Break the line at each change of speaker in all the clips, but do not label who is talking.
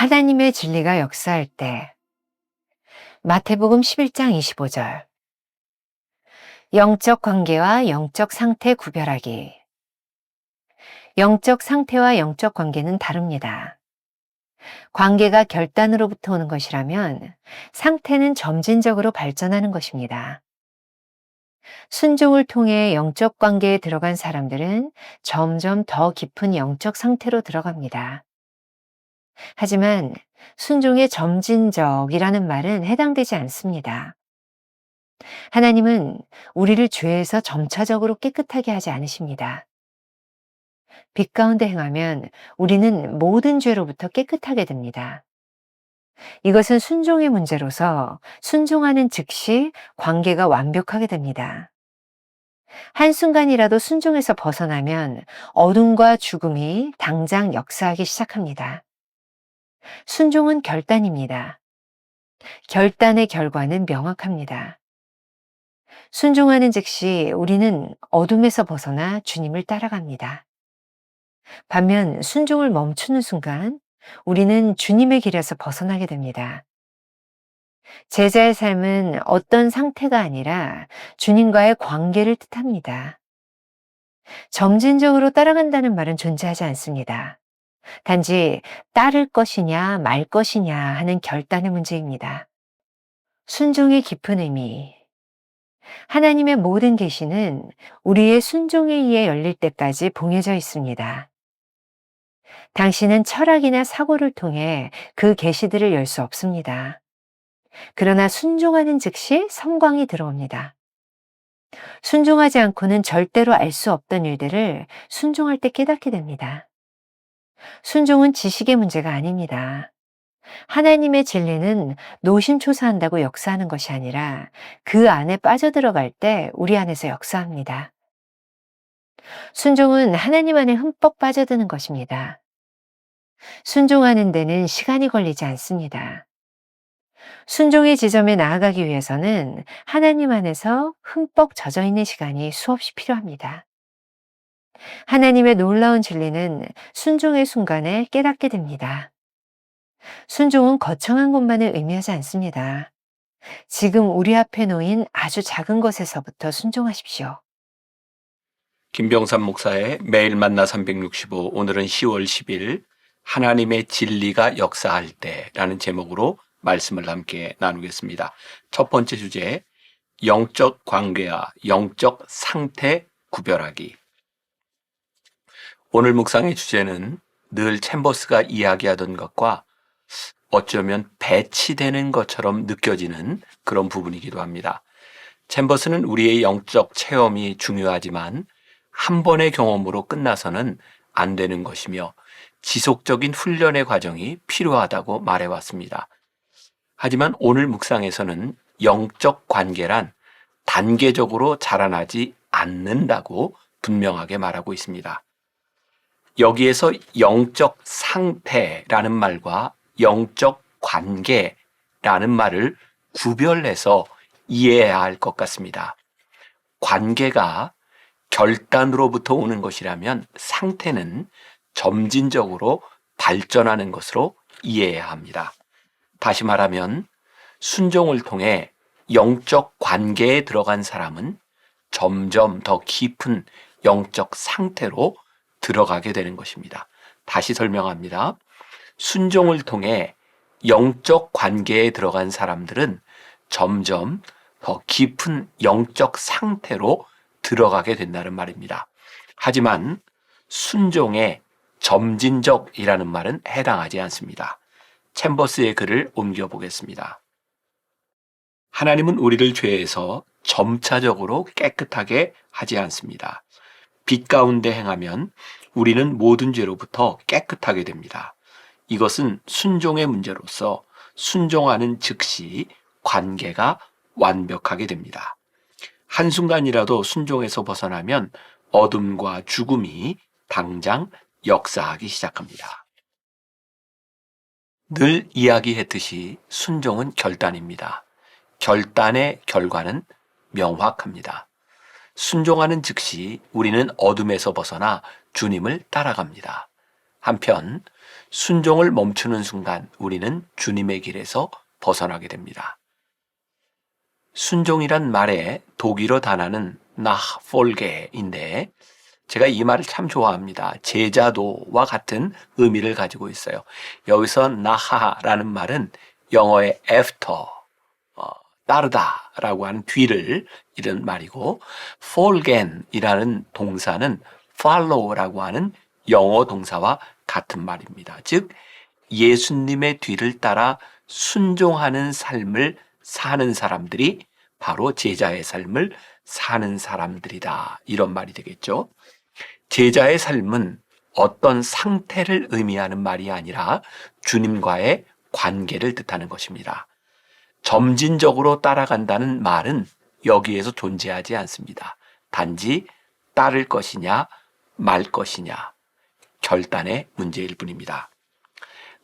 하나님의 진리가 역사할 때 마태복음 11장 25절 영적 관계와 영적 상태 구별하기. 영적 상태와 영적 관계는 다릅니다. 관계가 결단으로부터 오는 것이라면 상태는 점진적으로 발전하는 것입니다. 순종을 통해 영적 관계에 들어간 사람들은 점점 더 깊은 영적 상태로 들어갑니다. 하지만 순종의 점진적이라는 말은 해당되지 않습니다. 하나님은 우리를 죄에서 점차적으로 깨끗하게 하지 않으십니다. 빛 가운데 행하면 우리는 모든 죄로부터 깨끗하게 됩니다. 이것은 순종의 문제로서 순종하는 즉시 관계가 완벽하게 됩니다. 한순간이라도 순종에서 벗어나면 어둠과 죽음이 당장 역사하기 시작합니다. 순종은 결단입니다. 결단의 결과는 명확합니다. 순종하는 즉시 우리는 어둠에서 벗어나 주님을 따라갑니다. 반면 순종을 멈추는 순간 우리는 주님의 길에서 벗어나게 됩니다. 제자의 삶은 어떤 상태가 아니라 주님과의 관계를 뜻합니다. 점진적으로 따라간다는 말은 존재하지 않습니다. 단지 따를 것이냐 말 것이냐 하는 결단의 문제입니다. 순종의 깊은 의미. 하나님의 모든 계시는 우리의 순종에 의해 열릴 때까지 봉해져 있습니다. 당신은 철학이나 사고를 통해 그 계시들을 열 수 없습니다. 그러나 순종하는 즉시 성광이 들어옵니다. 순종하지 않고는 절대로 알 수 없던 일들을 순종할 때 깨닫게 됩니다. 순종은 지식의 문제가 아닙니다. 하나님의 진리는 노심초사한다고 역사하는 것이 아니라 그 안에 빠져들어갈 때 우리 안에서 역사합니다. 순종은 하나님 안에 흠뻑 빠져드는 것입니다. 순종하는 데는 시간이 걸리지 않습니다. 순종의 지점에 나아가기 위해서는 하나님 안에서 흠뻑 젖어 있는 시간이 수없이 필요합니다. 하나님의 놀라운 진리는 순종의 순간에 깨닫게 됩니다. 순종은 거창한 것만을 의미하지 않습니다. 지금 우리 앞에 놓인 아주 작은 것에서부터 순종하십시오.
김병삼 목사의 매일 만나 365, 오늘은 10월 10일 하나님의 진리가 역사할 때라는 제목으로 말씀을 함께 나누겠습니다. 첫 번째 주제, 영적 관계와 영적 상태 구별하기. 오늘 묵상의 주제는 늘 챔버스가 이야기하던 것과 어쩌면 배치되는 것처럼 느껴지는 그런 부분이기도 합니다. 챔버스는 우리의 영적 체험이 중요하지만 한 번의 경험으로 끝나서는 안 되는 것이며 지속적인 훈련의 과정이 필요하다고 말해왔습니다. 하지만 오늘 묵상에서는 영적 관계란 단계적으로 자라나지 않는다고 분명하게 말하고 있습니다. 여기에서 영적 상태라는 말과 영적 관계라는 말을 구별해서 이해해야 할 것 같습니다. 관계가 결단으로부터 오는 것이라면 상태는 점진적으로 발전하는 것으로 이해해야 합니다. 다시 말하면 순종을 통해 영적 관계에 들어간 사람은 점점 더 깊은 영적 상태로 들어가게 되는 것입니다. 다시 설명합니다. 순종을 통해 영적 관계에 들어간 사람들은 점점 더 깊은 영적 상태로 들어가게 된다는 말입니다. 하지만 순종에 점진적이라는 말은 해당하지 않습니다. 챔버스의 글을 옮겨보겠습니다. 하나님은 우리를 죄에서 점차적으로 깨끗하게 하지 않습니다. 빛 가운데 행하면 우리는 모든 죄로부터 깨끗하게 됩니다. 이것은 순종의 문제로서 순종하는 즉시 관계가 완벽하게 됩니다. 한순간이라도 순종에서 벗어나면 어둠과 죽음이 당장 역사하기 시작합니다. 늘 이야기했듯이 순종은 결단입니다. 결단의 결과는 명확합니다. 순종하는 즉시 우리는 어둠에서 벗어나 주님을 따라갑니다. 한편 순종을 멈추는 순간 우리는 주님의 길에서 벗어나게 됩니다. 순종이란 말의 독일어 단어는 nachfolge인데 제가 이 말을 참 좋아합니다. 제자도와 같은 의미를 가지고 있어요. 여기서 nach라는 말은 영어의 after, 따르다라고 하는 뒤를 이런 말이고, folgen이라는 동사는 follow라고 하는 영어 동사와 같은 말입니다. 즉 예수님의 뒤를 따라 순종하는 삶을 사는 사람들이 바로 제자의 삶을 사는 사람들이다. 이런 말이 되겠죠. 제자의 삶은 어떤 상태를 의미하는 말이 아니라 주님과의 관계를 뜻하는 것입니다. 점진적으로 따라간다는 말은 여기에서 존재하지 않습니다. 단지 따를 것이냐 말 것이냐 결단의 문제일 뿐입니다.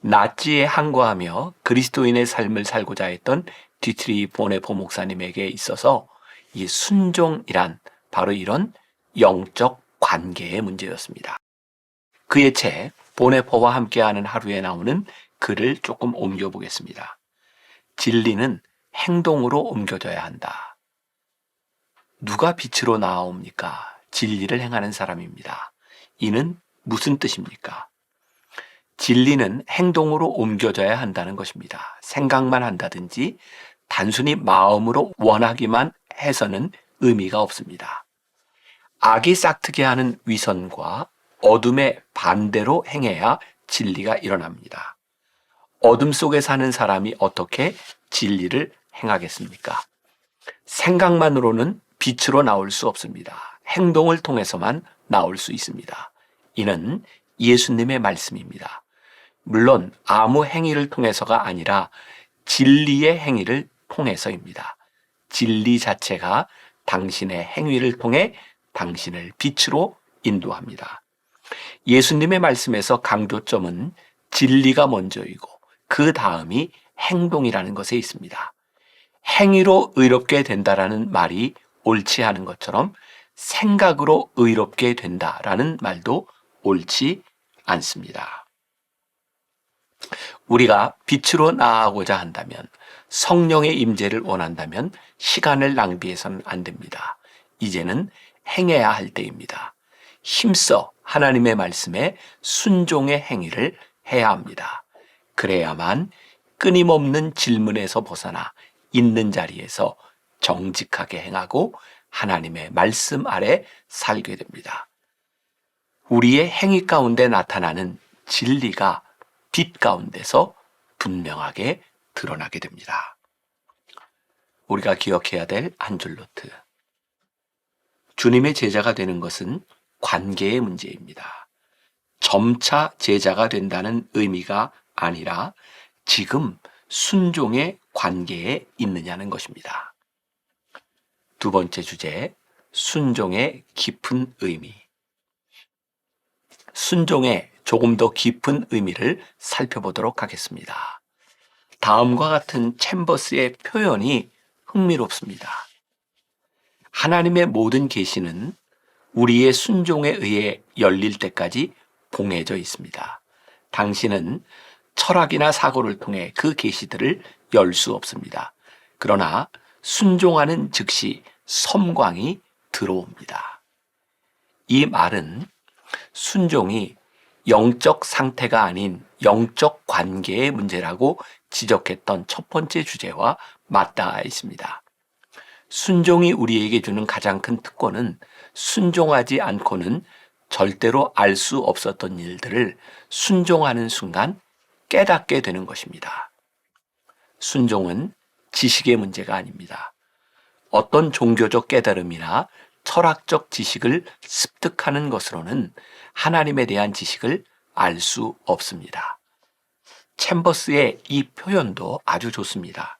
나치에 항거하며 그리스도인의 삶을 살고자 했던 디트리 보네포 목사님에게 있어서 이 순종이란 바로 이런 영적 관계의 문제였습니다. 그의 책 보네포와 함께하는 하루에 나오는 글을 조금 옮겨보겠습니다. 진리는 행동으로 옮겨져야 한다. 누가 빛으로 나아옵니까? 진리를 행하는 사람입니다. 이는 무슨 뜻입니까? 진리는 행동으로 옮겨져야 한다는 것입니다. 생각만 한다든지 단순히 마음으로 원하기만 해서는 의미가 없습니다. 악이 싹트게 하는 위선과 어둠의 반대로 행해야 진리가 일어납니다. 어둠 속에 사는 사람이 어떻게 진리를 행하겠습니까? 생각만으로는 빛으로 나올 수 없습니다. 행동을 통해서만 나올 수 있습니다. 이는 예수님의 말씀입니다. 물론 아무 행위를 통해서가 아니라 진리의 행위를 통해서입니다. 진리 자체가 당신의 행위를 통해 당신을 빛으로 인도합니다. 예수님의 말씀에서 강조점은 진리가 먼저이고 그 다음이 행동이라는 것에 있습니다. 행위로 의롭게 된다라는 말이 옳지 않은 것처럼 생각으로 의롭게 된다라는 말도 옳지 않습니다. 우리가 빛으로 나아가고자 한다면, 성령의 임재를 원한다면 시간을 낭비해서는 안 됩니다. 이제는 행해야 할 때입니다. 힘써 하나님의 말씀에 순종의 행위를 해야 합니다. 그래야만 끊임없는 질문에서 벗어나 있는 자리에서 정직하게 행하고 하나님의 말씀 아래 살게 됩니다. 우리의 행위 가운데 나타나는 진리가 빛 가운데서 분명하게 드러나게 됩니다. 우리가 기억해야 될 한 줄 노트. 주님의 제자가 되는 것은 관계의 문제입니다. 점차 제자가 된다는 의미가 아니라 지금 순종의 관계에 있느냐는 것입니다. 두 번째 주제, 순종의 깊은 의미. 순종의 조금 더 깊은 의미를 살펴보도록 하겠습니다. 다음과 같은 챔버스의 표현이 흥미롭습니다. 하나님의 모든 계시는 우리의 순종에 의해 열릴 때까지 봉해져 있습니다. 당신은 철학이나 사고를 통해 그 계시들을 열 수 없습니다. 그러나 순종하는 즉시 섬광이 들어옵니다. 이 말은 순종이 영적 상태가 아닌 영적 관계의 문제라고 지적했던 첫 번째 주제와 맞닿아 있습니다. 순종이 우리에게 주는 가장 큰 특권은 순종하지 않고는 절대로 알 수 없었던 일들을 순종하는 순간 깨닫게 되는 것입니다. 순종은 지식의 문제가 아닙니다. 어떤 종교적 깨달음이나 철학적 지식을 습득하는 것으로는 하나님에 대한 지식을 알 수 없습니다. 챔버스의 이 표현도 아주 좋습니다.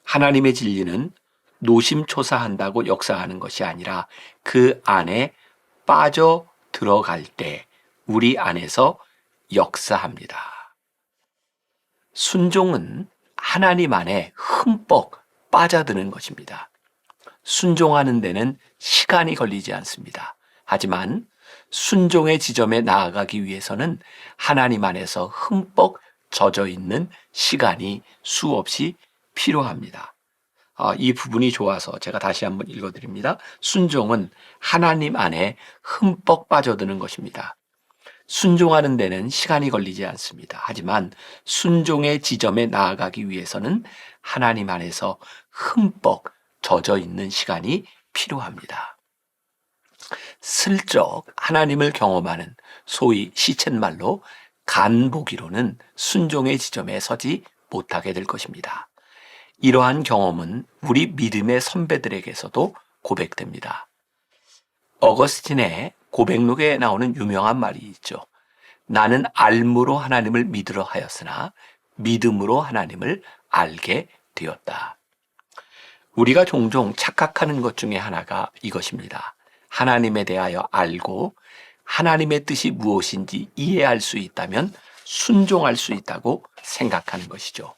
하나님의 진리는 노심초사한다고 역사하는 것이 아니라 그 안에 빠져 들어갈 때 우리 안에서 역사합니다. 순종은 하나님 안에 흠뻑 빠져드는 것입니다. 순종하는 데는 시간이 걸리지 않습니다. 하지만 순종의 지점에 나아가기 위해서는 하나님 안에서 흠뻑 젖어 있는 시간이 수없이 필요합니다. 이 부분이 좋아서 제가 다시 한번 읽어드립니다. 순종은 하나님 안에 흠뻑 빠져드는 것입니다. 순종하는 데는 시간이 걸리지 않습니다. 하지만 순종의 지점에 나아가기 위해서는 하나님 안에서 흠뻑 젖어 있는 시간이 필요합니다. 슬쩍 하나님을 경험하는 소위 시쳇말로 간보기로는 순종의 지점에 서지 못하게 될 것입니다. 이러한 경험은 우리 믿음의 선배들에게서도 고백됩니다. 어거스틴의 고백록에 나오는 유명한 말이 있죠. 나는 알므로 하나님을 믿으려 하였으나 믿음으로 하나님을 알게 되었다. 우리가 종종 착각하는 것 중에 하나가 이것입니다. 하나님에 대하여 알고 하나님의 뜻이 무엇인지 이해할 수 있다면 순종할 수 있다고 생각하는 것이죠.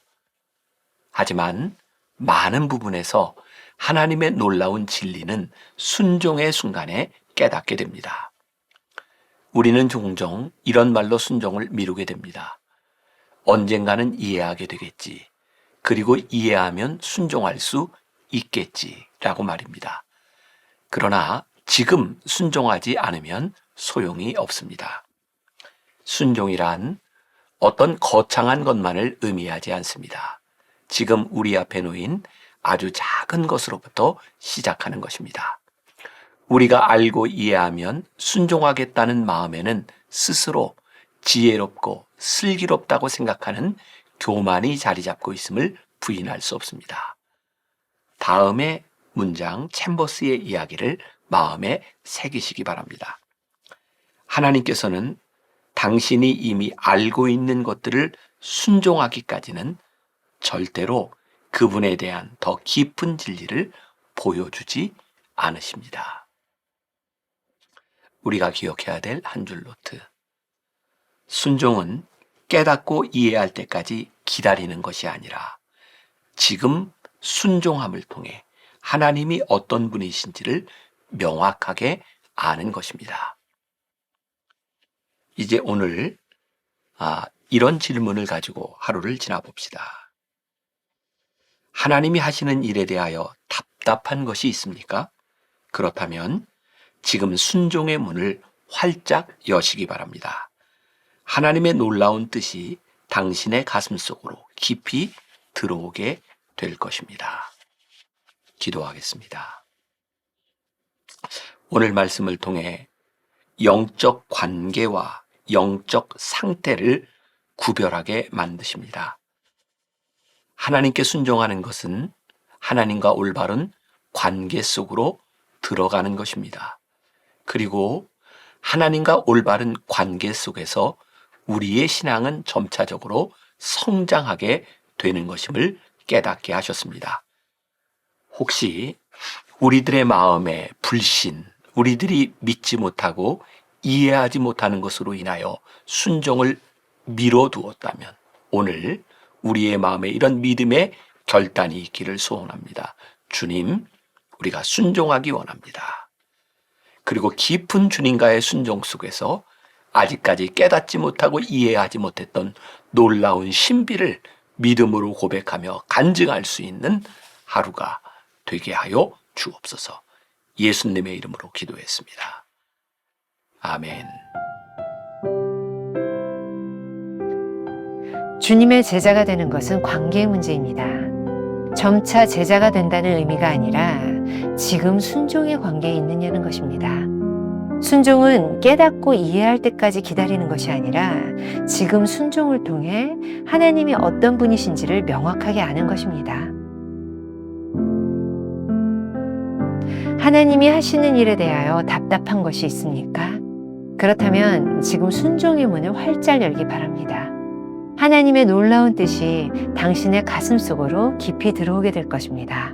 하지만 많은 부분에서 하나님의 놀라운 진리는 순종의 순간에 깨닫게 됩니다. 우리는 종종 이런 말로 순종을 미루게 됩니다. 언젠가는 이해하게 되겠지. 그리고 이해하면 순종할 수 있겠지라고 말입니다. 그러나 지금 순종하지 않으면 소용이 없습니다. 순종이란 어떤 거창한 것만을 의미하지 않습니다. 지금 우리 앞에 놓인 아주 작은 것으로부터 시작하는 것입니다. 우리가 알고 이해하면 순종하겠다는 마음에는 스스로 지혜롭고 슬기롭다고 생각하는 교만이 자리 잡고 있음을 부인할 수 없습니다. 다음의 문장 챔버스의 이야기를 마음에 새기시기 바랍니다. 하나님께서는 당신이 이미 알고 있는 것들을 순종하기까지는 절대로 그분에 대한 더 깊은 진리를 보여주지 않으십니다. 우리가 기억해야 될 한 줄 노트. 순종은 깨닫고 이해할 때까지 기다리는 것이 아니라 지금 순종함을 통해 하나님이 어떤 분이신지를 명확하게 아는 것입니다. 이제 오늘 이런 질문을 가지고 하루를 지나봅시다. 하나님이 하시는 일에 대하여 답답한 것이 있습니까? 그렇다면 지금 순종의 문을 활짝 여시기 바랍니다. 하나님의 놀라운 뜻이 당신의 가슴 속으로 깊이 들어오게 될 것입니다. 기도하겠습니다. 오늘 말씀을 통해 영적 관계와 영적 상태를 구별하게 만드십니다. 하나님께 순종하는 것은 하나님과 올바른 관계 속으로 들어가는 것입니다. 그리고 하나님과 올바른 관계 속에서 우리의 신앙은 점차적으로 성장하게 되는 것임을 깨닫게 하셨습니다. 혹시 우리들의 마음에 불신, 우리들이 믿지 못하고 이해하지 못하는 것으로 인하여 순종을 미뤄두었다면 오늘 우리의 마음에 이런 믿음의 결단이 있기를 소원합니다. 주님, 우리가 순종하기 원합니다. 그리고 깊은 주님과의 순종 속에서 아직까지 깨닫지 못하고 이해하지 못했던 놀라운 신비를 믿음으로 고백하며 간증할 수 있는 하루가 되게 하여 주옵소서. 예수님의 이름으로 기도했습니다. 아멘.
주님의 제자가 되는 것은 관계의 문제입니다. 점차 제자가 된다는 의미가 아니라 지금 순종의 관계에 있느냐는 것입니다. 순종은 깨닫고 이해할 때까지 기다리는 것이 아니라 지금 순종을 통해 하나님이 어떤 분이신지를 명확하게 아는 것입니다. 하나님이 하시는 일에 대하여 답답한 것이 있습니까? 그렇다면 지금 순종의 문을 활짝 열기 바랍니다. 하나님의 놀라운 뜻이 당신의 가슴 속으로 깊이 들어오게 될 것입니다.